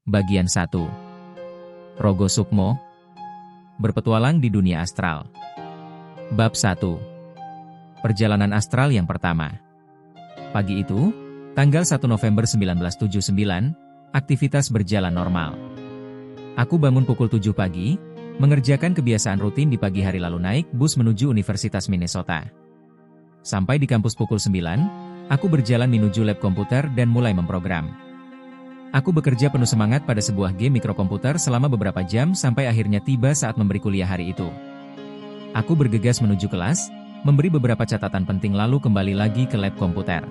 Bagian 1. Rogo Sukmo. Berpetualang di dunia astral. Bab 1. Perjalanan astral yang pertama. Pagi itu, tanggal 1 November 1979, aktivitas berjalan normal. Aku bangun pukul 7 pagi, mengerjakan kebiasaan rutin di pagi hari lalu naik bus menuju Universitas Minnesota. Sampai di kampus pukul 9, aku berjalan menuju lab komputer dan mulai memprogram. Aku bekerja penuh semangat pada sebuah game mikrokomputer selama beberapa jam sampai akhirnya tiba saat memberi kuliah hari itu. Aku bergegas menuju kelas, memberi beberapa catatan penting lalu kembali lagi ke lab komputer.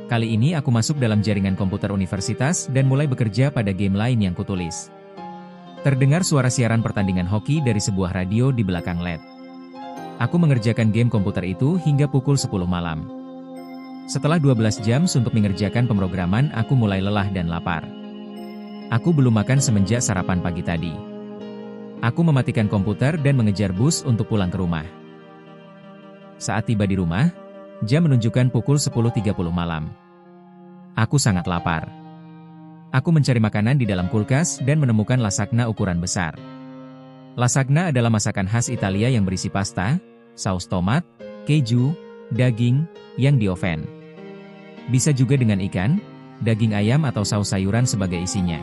Kali ini aku masuk dalam jaringan komputer universitas dan mulai bekerja pada game lain yang kutulis. Terdengar suara siaran pertandingan hoki dari sebuah radio di belakang lab. Aku mengerjakan game komputer itu hingga pukul 10 malam. Setelah 12 jam untuk mengerjakan pemrograman, aku mulai lelah dan lapar. Aku belum makan semenjak sarapan pagi tadi. Aku mematikan komputer dan mengejar bus untuk pulang ke rumah. Saat tiba di rumah, jam menunjukkan pukul 10.30 malam. Aku sangat lapar. Aku mencari makanan di dalam kulkas dan menemukan lasagna ukuran besar. Lasagna adalah masakan khas Italia yang berisi pasta, saus tomat, keju, daging, yang di oven. Bisa juga dengan ikan, daging ayam atau saus sayuran sebagai isinya.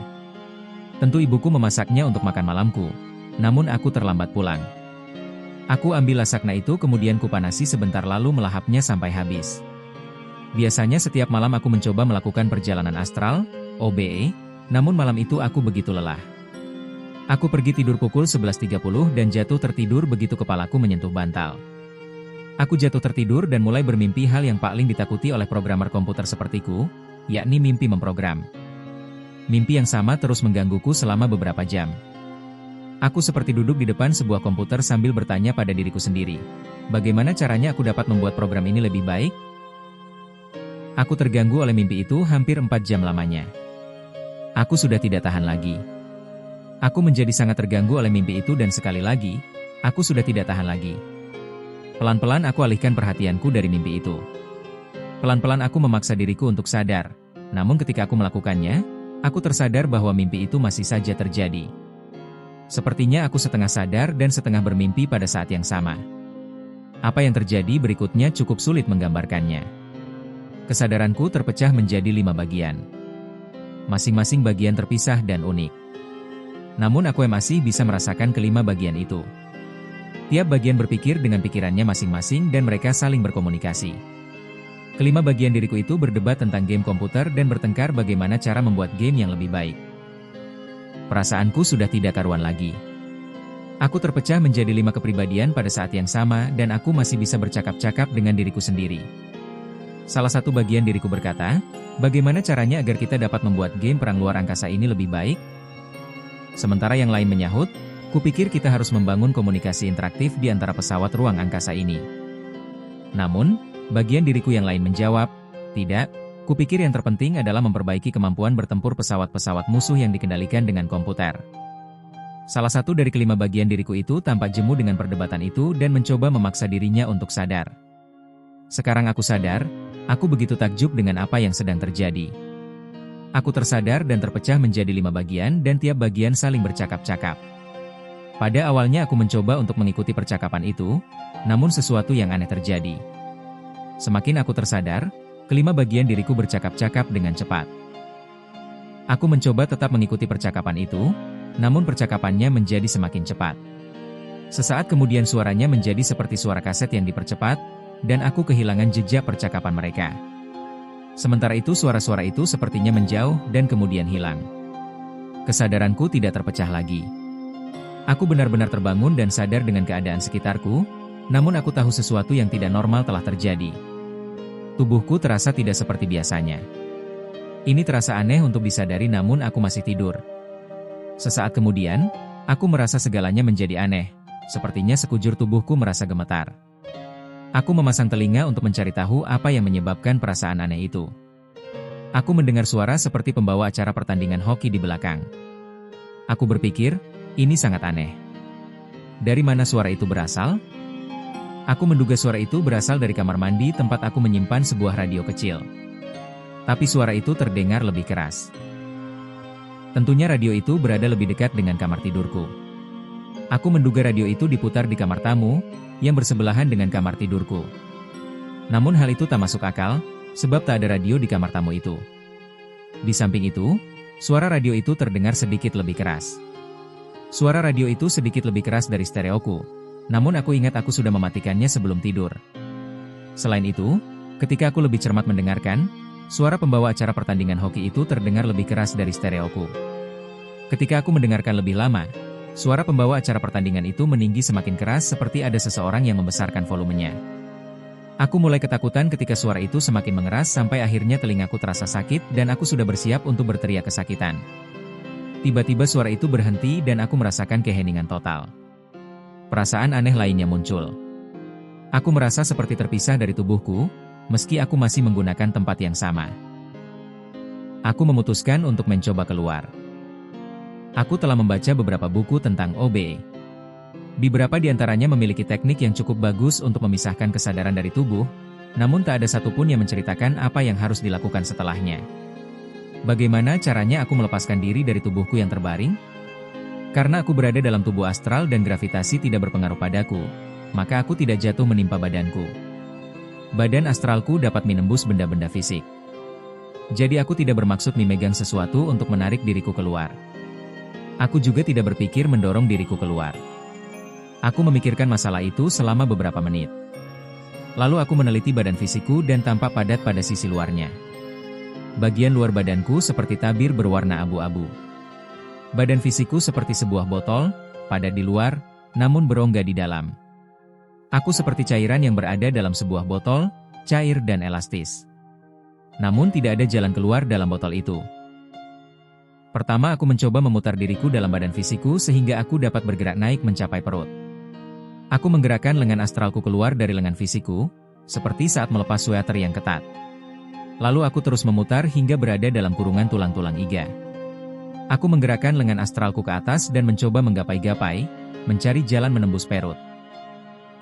Tentu ibuku memasaknya untuk makan malamku, namun aku terlambat pulang. Aku ambil lasagna itu kemudian kupanasi sebentar lalu melahapnya sampai habis. Biasanya setiap malam aku mencoba melakukan perjalanan astral, OBE, namun malam itu aku begitu lelah. Aku pergi tidur pukul 11.30 dan jatuh tertidur begitu kepalaku menyentuh bantal. Aku jatuh tertidur dan mulai bermimpi hal yang paling ditakuti oleh programmer komputer sepertiku, yakni mimpi memprogram. Mimpi yang sama terus menggangguku selama beberapa jam. Aku seperti duduk di depan sebuah komputer sambil bertanya pada diriku sendiri, bagaimana caranya aku dapat membuat program ini lebih baik? Aku terganggu oleh mimpi itu hampir 4 jam lamanya. Aku sudah tidak tahan lagi. Aku menjadi sangat terganggu oleh mimpi itu dan sekali lagi, aku sudah tidak tahan lagi. Pelan-pelan aku alihkan perhatianku dari mimpi itu. Pelan-pelan aku memaksa diriku untuk sadar, namun ketika aku melakukannya, aku tersadar bahwa mimpi itu masih saja terjadi. Sepertinya aku setengah sadar dan setengah bermimpi pada saat yang sama. Apa yang terjadi berikutnya cukup sulit menggambarkannya. Kesadaranku terpecah menjadi 5 bagian. Masing-masing bagian terpisah dan unik. Namun aku masih bisa merasakan kelima bagian itu. Tiap bagian berpikir dengan pikirannya masing-masing dan mereka saling berkomunikasi. Kelima bagian diriku itu berdebat tentang game komputer dan bertengkar bagaimana cara membuat game yang lebih baik. Perasaanku sudah tidak karuan lagi. Aku terpecah menjadi 5 kepribadian pada saat yang sama dan aku masih bisa bercakap-cakap dengan diriku sendiri. Salah satu bagian diriku berkata, bagaimana caranya agar kita dapat membuat game perang luar angkasa ini lebih baik? Sementara yang lain menyahut, kupikir kita harus membangun komunikasi interaktif di antara pesawat ruang angkasa ini. Namun, bagian diriku yang lain menjawab, tidak, kupikir yang terpenting adalah memperbaiki kemampuan bertempur pesawat-pesawat musuh yang dikendalikan dengan komputer. Salah satu dari kelima bagian diriku itu tampak jemu dengan perdebatan itu dan mencoba memaksa dirinya untuk sadar. Sekarang aku sadar, aku begitu takjub dengan apa yang sedang terjadi. Aku tersadar dan terpecah menjadi 5 bagian dan tiap bagian saling bercakap-cakap. Pada awalnya aku mencoba untuk mengikuti percakapan itu, namun sesuatu yang aneh terjadi. Semakin aku tersadar, kelima bagian diriku bercakap-cakap dengan cepat. Aku mencoba tetap mengikuti percakapan itu, namun percakapannya menjadi semakin cepat. Sesaat kemudian suaranya menjadi seperti suara kaset yang dipercepat, dan aku kehilangan jejak percakapan mereka. Sementara itu suara-suara itu sepertinya menjauh dan kemudian hilang. Kesadaranku tidak terpecah lagi. Aku benar-benar terbangun dan sadar dengan keadaan sekitarku, namun aku tahu sesuatu yang tidak normal telah terjadi. Tubuhku terasa tidak seperti biasanya. Ini terasa aneh untuk disadari namun aku masih tidur. Sesaat kemudian, aku merasa segalanya menjadi aneh, sepertinya sekujur tubuhku merasa gemetar. Aku memasang telinga untuk mencari tahu apa yang menyebabkan perasaan aneh itu. Aku mendengar suara seperti pembawa acara pertandingan hoki di belakang. Aku berpikir, ini sangat aneh. Dari mana suara itu berasal? Aku menduga suara itu berasal dari kamar mandi tempat aku menyimpan sebuah radio kecil. Tapi suara itu terdengar lebih keras. Tentunya radio itu berada lebih dekat dengan kamar tidurku. Aku menduga radio itu diputar di kamar tamu, yang bersebelahan dengan kamar tidurku. Namun hal itu tak masuk akal, sebab tak ada radio di kamar tamu itu. Di samping itu, suara radio itu terdengar sedikit lebih keras. Suara radio itu sedikit lebih keras dari stereoku, namun aku ingat aku sudah mematikannya sebelum tidur. Selain itu, ketika aku lebih cermat mendengarkan, suara pembawa acara pertandingan hoki itu terdengar lebih keras dari stereoku. Ketika aku mendengarkan lebih lama, suara pembawa acara pertandingan itu meninggi semakin keras seperti ada seseorang yang membesarkan volumenya. Aku mulai ketakutan ketika suara itu semakin mengeras sampai akhirnya telingaku terasa sakit dan aku sudah bersiap untuk berteriak kesakitan. Tiba-tiba suara itu berhenti dan aku merasakan keheningan total. Perasaan aneh lainnya muncul. Aku merasa seperti terpisah dari tubuhku, meski aku masih menggunakan tempat yang sama. Aku memutuskan untuk mencoba keluar. Aku telah membaca beberapa buku tentang OB. Beberapa di antaranya memiliki teknik yang cukup bagus untuk memisahkan kesadaran dari tubuh, namun tak ada satupun yang menceritakan apa yang harus dilakukan setelahnya. Bagaimana caranya aku melepaskan diri dari tubuhku yang terbaring? Karena aku berada dalam tubuh astral dan gravitasi tidak berpengaruh padaku, maka aku tidak jatuh menimpa badanku. Badan astralku dapat menembus benda-benda fisik. Jadi aku tidak bermaksud memegang sesuatu untuk menarik diriku keluar. Aku juga tidak berpikir mendorong diriku keluar. Aku memikirkan masalah itu selama beberapa menit. Lalu aku meneliti badan fisikku dan tampak padat pada sisi luarnya. Bagian luar badanku seperti tabir berwarna abu-abu. Badan fisikku seperti sebuah botol, padat di luar, namun berongga di dalam. Aku seperti cairan yang berada dalam sebuah botol, cair dan elastis. Namun tidak ada jalan keluar dalam botol itu. Pertama aku mencoba memutar diriku dalam badan fisikku sehingga aku dapat bergerak naik mencapai perut. Aku menggerakkan lengan astralku keluar dari lengan fisikku, seperti saat melepas sweater yang ketat. Lalu aku terus memutar hingga berada dalam kurungan tulang-tulang iga. Aku menggerakkan lengan astralku ke atas dan mencoba menggapai-gapai, mencari jalan menembus perut.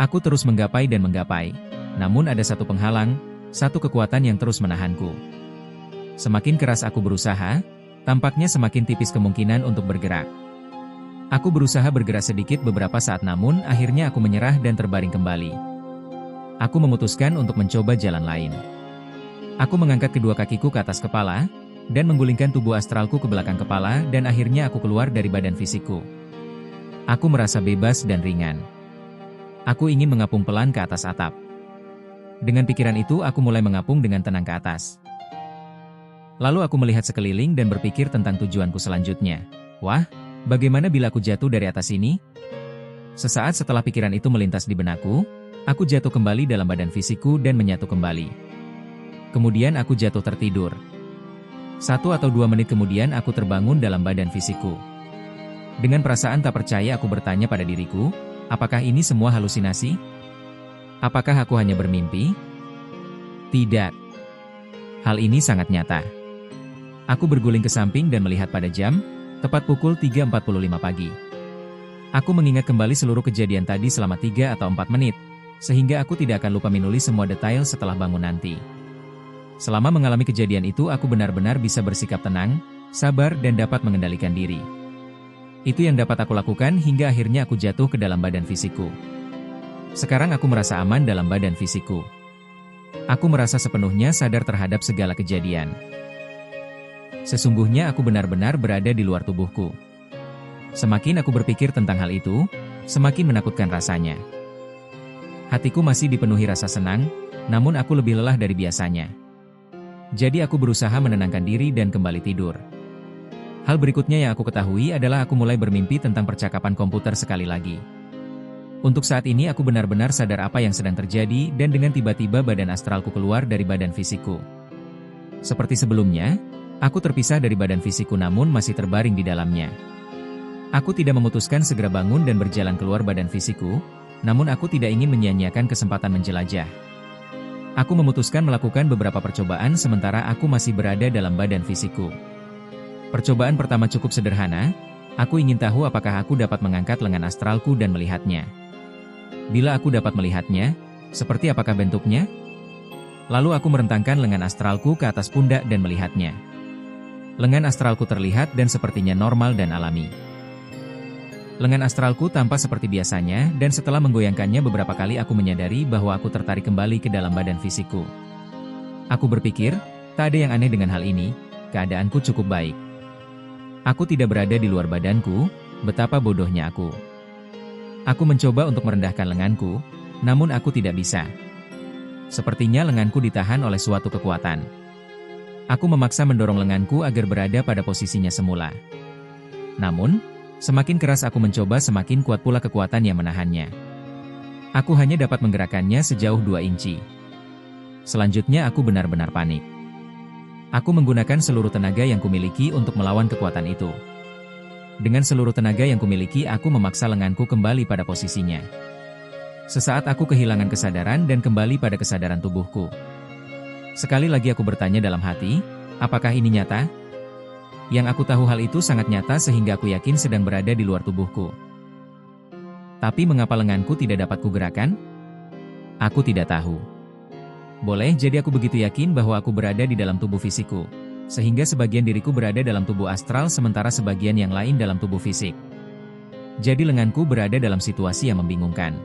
Aku terus menggapai dan menggapai, namun ada satu penghalang, satu kekuatan yang terus menahanku. Semakin keras aku berusaha, tampaknya semakin tipis kemungkinan untuk bergerak. Aku berusaha bergerak sedikit beberapa saat namun akhirnya aku menyerah dan terbaring kembali. Aku memutuskan untuk mencoba jalan lain. Aku mengangkat kedua kakiku ke atas kepala, dan menggulingkan tubuh astralku ke belakang kepala dan akhirnya aku keluar dari badan fisikku. Aku merasa bebas dan ringan. Aku ingin mengapung pelan ke atas atap. Dengan pikiran itu aku mulai mengapung dengan tenang ke atas. Lalu aku melihat sekeliling dan berpikir tentang tujuanku selanjutnya. Wah, bagaimana bila aku jatuh dari atas sini? Sesaat setelah pikiran itu melintas di benakku, aku jatuh kembali dalam badan fisikku dan menyatu kembali. Kemudian aku jatuh tertidur. 1 atau 2 menit kemudian aku terbangun dalam badan fisikku. Dengan perasaan tak percaya aku bertanya pada diriku, apakah ini semua halusinasi? Apakah aku hanya bermimpi? Tidak. Hal ini sangat nyata. Aku berguling ke samping dan melihat pada jam, tepat pukul 3.45 pagi. Aku mengingat kembali seluruh kejadian tadi selama 3 atau 4 menit, sehingga aku tidak akan lupa menulis semua detail setelah bangun nanti. Selama mengalami kejadian itu aku benar-benar bisa bersikap tenang, sabar dan dapat mengendalikan diri. Itu yang dapat aku lakukan hingga akhirnya aku jatuh ke dalam badan fisikku. Sekarang aku merasa aman dalam badan fisikku. Aku merasa sepenuhnya sadar terhadap segala kejadian. Sesungguhnya aku benar-benar berada di luar tubuhku. Semakin aku berpikir tentang hal itu, semakin menakutkan rasanya. Hatiku masih dipenuhi rasa senang, namun aku lebih lelah dari biasanya. Jadi aku berusaha menenangkan diri dan kembali tidur. Hal berikutnya yang aku ketahui adalah aku mulai bermimpi tentang percakapan komputer sekali lagi. Untuk saat ini aku benar-benar sadar apa yang sedang terjadi dan dengan tiba-tiba badan astralku keluar dari badan fisikku. Seperti sebelumnya, aku terpisah dari badan fisikku namun masih terbaring di dalamnya. Aku tidak memutuskan segera bangun dan berjalan keluar badan fisikku, namun aku tidak ingin menyia-nyiakan kesempatan menjelajah. Aku memutuskan melakukan beberapa percobaan sementara aku masih berada dalam badan fisikku. Percobaan pertama cukup sederhana, aku ingin tahu apakah aku dapat mengangkat lengan astralku dan melihatnya. Bila aku dapat melihatnya, seperti apakah bentuknya? Lalu aku merentangkan lengan astralku ke atas pundak dan melihatnya. Lengan astralku terlihat dan sepertinya normal dan alami. Lengan astralku tampak seperti biasanya, dan setelah menggoyangkannya beberapa kali aku menyadari bahwa aku tertarik kembali ke dalam badan fisikku. Aku berpikir, tak ada yang aneh dengan hal ini, keadaanku cukup baik. Aku tidak berada di luar badanku, betapa bodohnya aku. Aku mencoba untuk merendahkan lenganku, namun aku tidak bisa. Sepertinya lenganku ditahan oleh suatu kekuatan. Aku memaksa mendorong lenganku agar berada pada posisinya semula. Namun, semakin keras aku mencoba semakin kuat pula kekuatan yang menahannya. Aku hanya dapat menggerakkannya sejauh 2 inci. Selanjutnya aku benar-benar panik. Aku menggunakan seluruh tenaga yang kumiliki untuk melawan kekuatan itu. Dengan seluruh tenaga yang kumiliki aku memaksa lenganku kembali pada posisinya. Sesaat aku kehilangan kesadaran dan kembali pada kesadaran tubuhku. Sekali lagi aku bertanya dalam hati, apakah ini nyata? Yang aku tahu hal itu sangat nyata sehingga aku yakin sedang berada di luar tubuhku. Tapi mengapa lenganku tidak dapat kugerakkan? Aku tidak tahu. Boleh jadi aku begitu yakin bahwa aku berada di dalam tubuh fisikku, sehingga sebagian diriku berada dalam tubuh astral sementara sebagian yang lain dalam tubuh fisik. Jadi lenganku berada dalam situasi yang membingungkan.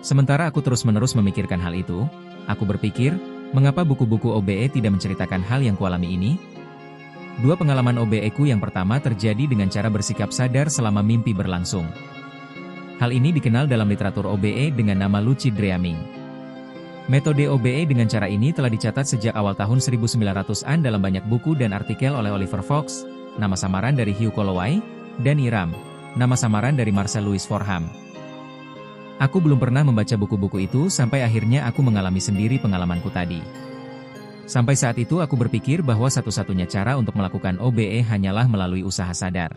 Sementara aku terus-menerus memikirkan hal itu, aku berpikir, mengapa buku-buku OBE tidak menceritakan hal yang kualami ini? 2 pengalaman OBE-ku yang pertama terjadi dengan cara bersikap sadar selama mimpi berlangsung. Hal ini dikenal dalam literatur OBE dengan nama lucid dreaming. Metode OBE dengan cara ini telah dicatat sejak awal tahun 1900-an dalam banyak buku dan artikel oleh Oliver Fox, nama samaran dari Hugh Colloway, dan Iram, nama samaran dari Marcel Louis Forham. Aku belum pernah membaca buku-buku itu sampai akhirnya aku mengalami sendiri pengalamanku tadi. Sampai saat itu aku berpikir bahwa satu-satunya cara untuk melakukan OBE hanyalah melalui usaha sadar.